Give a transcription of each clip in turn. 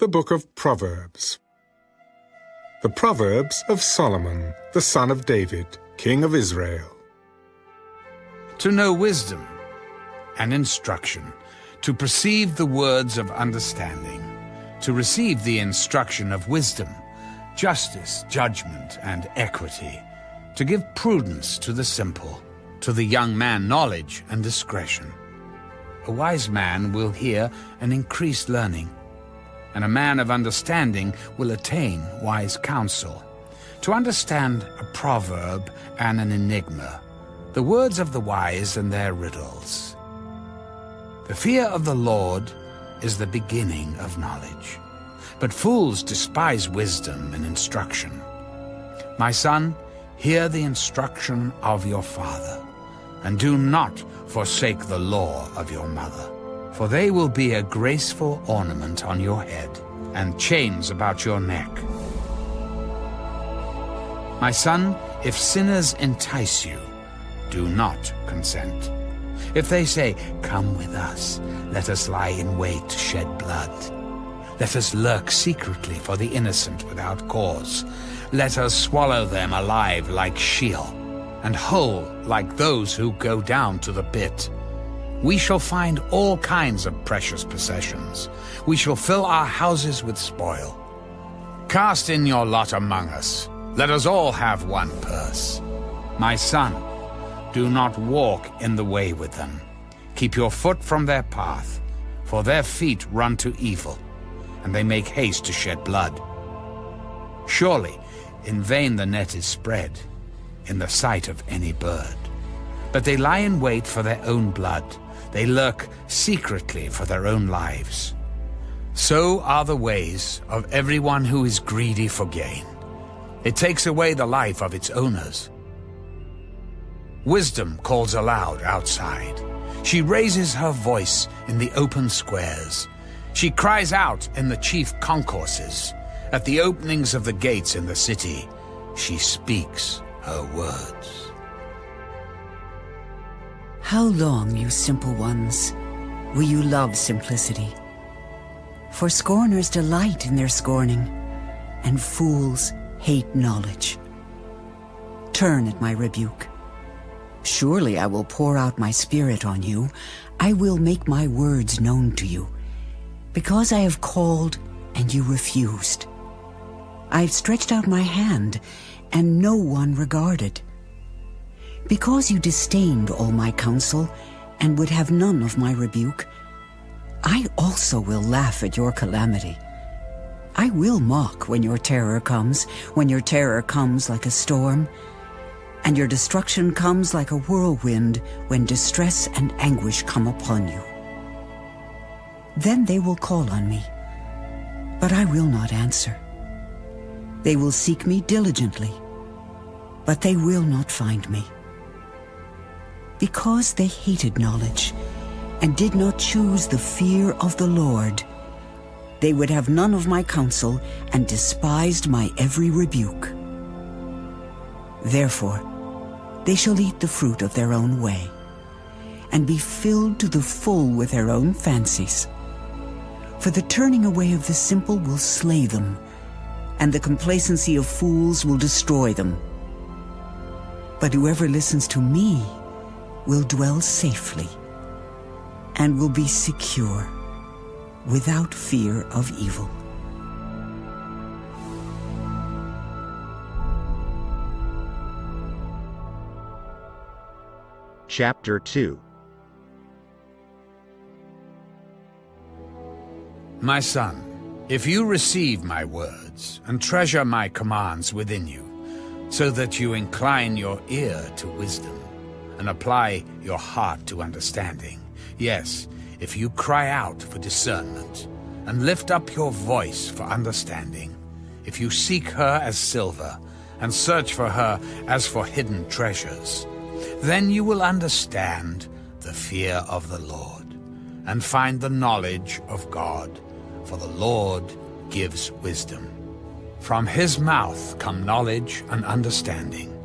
the book of Proverbs. The Proverbs of Solomon, the son of David, king of Israel. To know wisdom and instruction, to perceive the words of understanding, to receive the instruction of wisdom, justice, judgment, and equity, to give prudence to the simple, to the young man knowledge and discretion. A wise man will hear and increase learning, and a man of understanding will attain wise counsel. To understand a proverb and an enigma, the words of the wise and their riddles. The fear of the Lord is the beginning of knowledge, but fools despise wisdom and instruction. My son, hear the instruction of your father, and do not forsake the law of your mother, for they will be a graceful ornament on your head and chains about your neck. My son, if sinners entice you, do not consent. If they say, "Come with us, let us lie in wait to shed blood. Let us lurk secretly for the innocent without cause. Let us swallow them alive like Sheol, and whole like those who go down to the pit. We shall find all kinds of precious possessions. We shall fill our houses with spoil. Cast in your lot among us. Let us all have one purse. My son, do not walk in the way with them. Keep your foot from their path, for their feet run to evil, and they make haste to shed blood. Surely, in vain the net is spread, in the sight of any bird. But they lie in wait for their own blood. They lurk secretly for their own lives. So are the ways of everyone who is greedy for gain. It takes away the life of its owners. Wisdom calls aloud outside. She raises her voice in the open squares. She cries out in the chief concourses. At the openings of the gates in the city, she speaks her words. How long, you simple ones, will you love simplicity? For scorners delight in their scorning, and fools hate knowledge. Turn at my rebuke. Surely I will pour out my spirit on you. I will make my words known to you. Because I have called and you refused. I have stretched out my hand and no one regarded. Because you disdained all my counsel and would have none of my rebuke, I also will laugh at your calamity. I will mock when your terror comes like a storm, and your destruction comes like a whirlwind when distress and anguish come upon you. Then they will call on me, but I will not answer. They will seek me diligently, but they will not find me. Because they hated knowledge and did not choose the fear of the Lord, they would have none of my counsel and despised my every rebuke. Therefore, they shall eat the fruit of their own way, and be filled to the full with their own fancies. For the turning away of the simple will slay them, and the complacency of fools will destroy them. But whoever listens to me will dwell safely, and will be secure, without fear of evil. Chapter 2. My son, if you receive my words and treasure my commands within you, so that you incline your ear to wisdom and apply your heart to understanding, yes, if you cry out for discernment and lift up your voice for understanding, if you seek her as silver and search for her as for hidden treasures, then you will understand the fear of the Lord and find the knowledge of God, for the Lord gives wisdom. From his mouth come knowledge and understanding.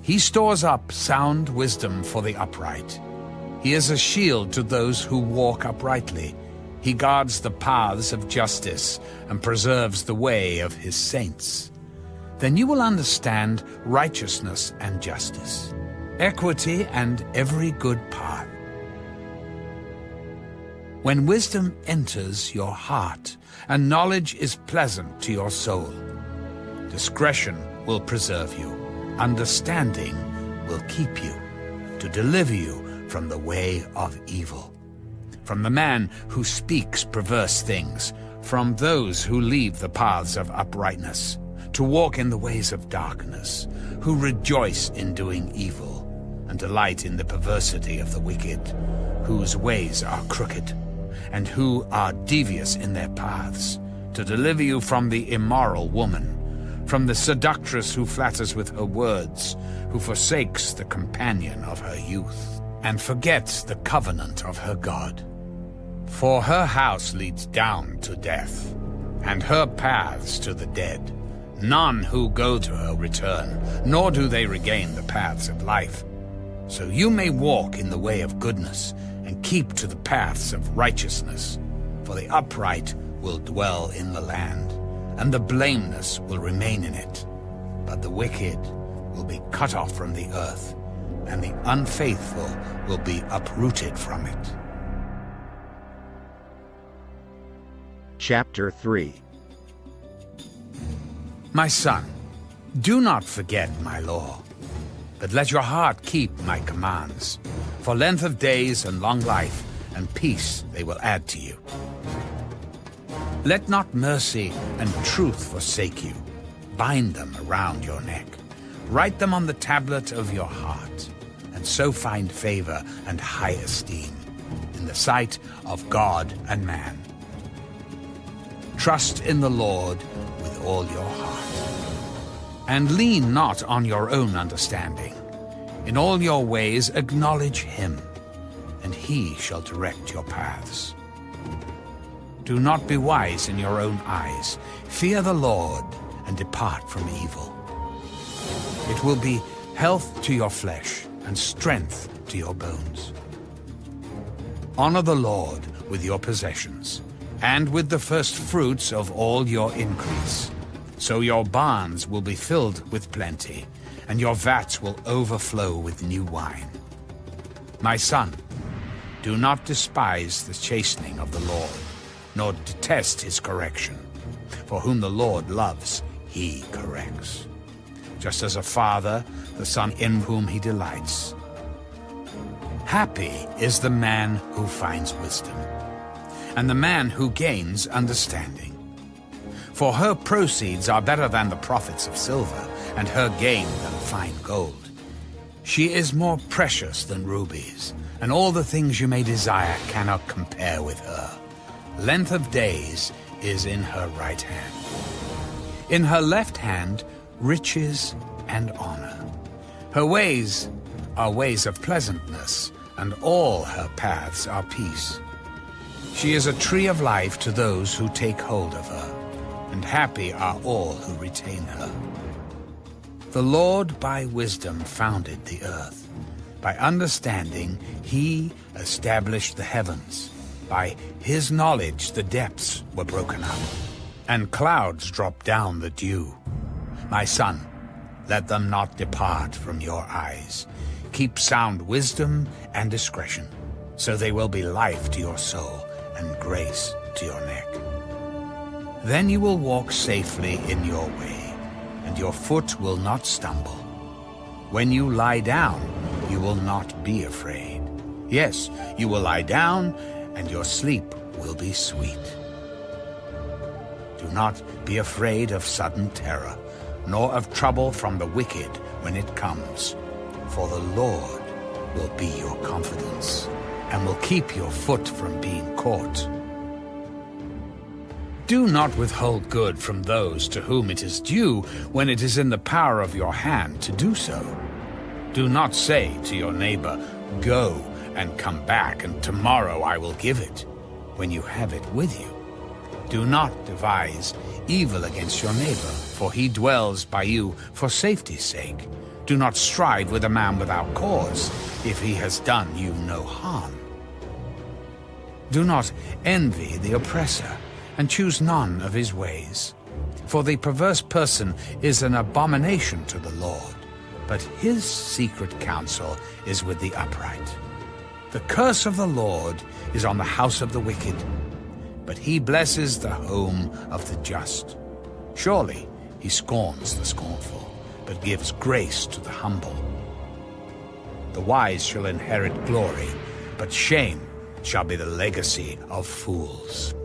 He stores up sound wisdom for the upright. He is a shield to those who walk uprightly. He guards the paths of justice and preserves the way of his saints. Then you will understand righteousness and justice, equity and every good path. When wisdom enters your heart and knowledge is pleasant to your soul, discretion will preserve you, understanding will keep you, to deliver you from the way of evil, from the man who speaks perverse things, from those who leave the paths of uprightness, to walk in the ways of darkness, who rejoice in doing evil, and delight in the perversity of the wicked, whose ways are crooked, and who are devious in their paths, to deliver you from the immoral woman, from the seductress who flatters with her words, who forsakes the companion of her youth, and forgets the covenant of her God. For her house leads down to death, and her paths to the dead. None who go to her return, nor do they regain the paths of life. So you may walk in the way of goodness, and keep to the paths of righteousness. For the upright will dwell in the land, and the blameless will remain in it. But the wicked will be cut off from the earth, and the unfaithful will be uprooted from it. Chapter 3. My son, do not forget my law, but let your heart keep my commands. For length of days and long life and peace they will add to you. Let not mercy and truth forsake you. Bind them around your neck. Write them on the tablet of your heart, and so find favor and high esteem in the sight of God and man. Trust in the Lord with all your heart, and lean not on your own understanding. In all your ways acknowledge him, and he shall direct your paths. Do not be wise in your own eyes. Fear the Lord, and depart from evil. It will be health to your flesh, and strength to your bones. Honor the Lord with your possessions, and with the first fruits of all your increase. So your barns will be filled with plenty, and your vats will overflow with new wine. My son, do not despise the chastening of the Lord, nor detest his correction. For whom the Lord loves, he corrects. Just as a father, the son in whom he delights. Happy is the man who finds wisdom, and the man who gains understanding. For her proceeds are better than the profits of silver, and her gain than fine gold. She is more precious than rubies, and all the things you may desire cannot compare with her. Length of days is in her right hand. In her left hand, riches and honor. Her ways are ways of pleasantness, and all her paths are peace. She is a tree of life to those who take hold of her, and happy are all who retain her. The Lord by wisdom founded the earth. By understanding he established the heavens. By his knowledge the depths were broken up, and clouds dropped down the dew. My son, let them not depart from your eyes. Keep sound wisdom and discretion, so they will be life to your soul and grace to your neck. Then you will walk safely in your way, and your foot will not stumble. When you lie down, you will not be afraid. Yes, you will lie down, and your sleep will be sweet. Do not be afraid of sudden terror, nor of trouble from the wicked when it comes. For the Lord will be your confidence, and will keep your foot from being caught. Do not withhold good from those to whom it is due when it is in the power of your hand to do so. Do not say to your neighbor, "Go and come back, and tomorrow I will give it," when you have it with you. Do not devise evil against your neighbor, for he dwells by you for safety's sake. Do not strive with a man without cause, if he has done you no harm. Do not envy the oppressor, and choose none of his ways. For the perverse person is an abomination to the Lord, but his secret counsel is with the upright. The curse of the Lord is on the house of the wicked, but he blesses the home of the just. Surely he scorns the scornful, but gives grace to the humble. The wise shall inherit glory, but shame shall be the legacy of fools.